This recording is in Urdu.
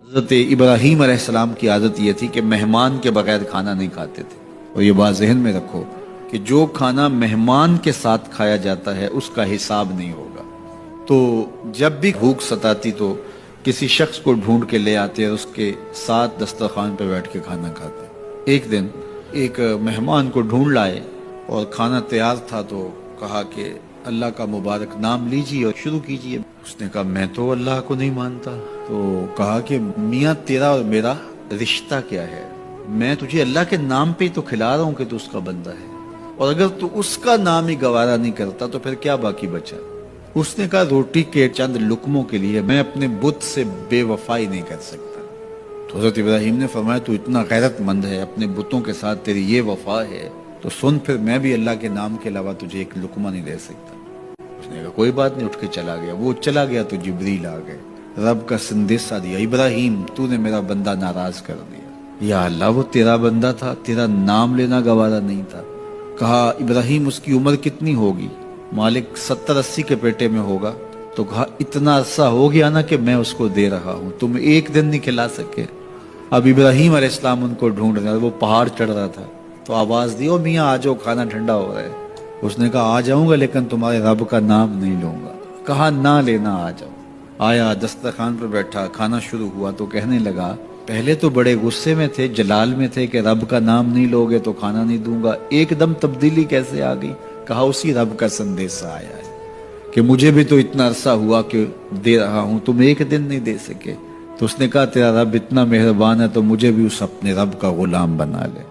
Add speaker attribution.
Speaker 1: حضرت ابراہیم علیہ السلام کی عادت یہ تھی کہ مہمان کے بغیر کھانا نہیں کھاتے تھے، اور یہ بات ذہن میں رکھو کہ جو کھانا مہمان کے ساتھ کھایا جاتا ہے اس کا حساب نہیں ہوگا۔ تو جب بھی بھوک ستاتی تو کسی شخص کو ڈھونڈ کے لے آتے اور اس کے ساتھ دسترخوان پہ بیٹھ کے کھانا کھاتے۔ ایک دن ایک مہمان کو ڈھونڈ لائے اور کھانا تیار تھا تو کہا کہ اللہ کا مبارک نام لیجیے اور شروع کیجیے۔ اس نے کہا میں تو اللہ کو نہیں مانتا۔ تو کہا کہ میاں تیرا اور میرا رشتہ کیا ہے؟ میں تجھے اللہ کے نام پہ ہی تو کھلا رہا ہوں کہ تو اس کا بندہ ہے، اور اگر تو اس کا نام ہی گوارا نہیں کرتا تو پھر کیا باقی بچا؟ اس نے کہا روٹی کے چند لقموں کے لیے میں اپنے بت سے بے وفائی نہیں کر سکتا۔ تو حضرت ابراہیم نے فرمایا تو اتنا غیرت مند ہے، اپنے بتوں کے ساتھ تیری یہ وفا ہے، تو سن پھر میں بھی اللہ کے نام کے علاوہ تجھے ایک لقمہ نہیں دے سکتا۔ اس نے کہا کوئی بات نہیں، اٹھ کے چلا گیا۔ وہ چلا گیا تو جبریل آ گئے، رب کا سندیسہ دیا، ابراہیم تو نے میرا بندہ ناراض کر دیا۔ یا اللہ وہ تیرا بندہ تھا، تیرا نام لینا گوارا نہیں تھا۔ کہا ابراہیم اس کی عمر کتنی ہوگی؟ مالک 70-80 کے پیٹے میں ہوگا۔ تو کہا اتنا عرصہ ہو گیا نا کہ میں اس کو دے رہا ہوں، تم ایک دن نہیں کھلا سکے۔ اب ابراہیم علیہ السلام ان کو ڈھونڈ رہے، وہ پہاڑ چڑھ رہا تھا تو آواز دی او میاں آ جاؤ، کھانا ٹھنڈا ہو رہا ہے۔ اس نے کہا آ جاؤں گا لیکن تمہارے رب کا نام نہیں لوں گا۔ کہا نہ لینا، آ جاؤ۔ آیا، دسترخوان پر بیٹھا، کھانا شروع ہوا تو کہنے لگا پہلے تو بڑے غصے میں تھے، جلال میں تھے کہ رب کا نام نہیں لوگے تو کھانا نہیں دوں گا، ایک دم تبدیلی کیسے آ گئی؟ کہا اسی رب کا سندیسہ آیا ہے کہ مجھے بھی تو اتنا عرصہ ہوا کہ دے رہا ہوں، تم ایک دن نہیں دے سکے۔ تو اس نے کہا تیرا رب اتنا مہربان ہے تو مجھے بھی اس اپنے رب کا غلام بنا لے۔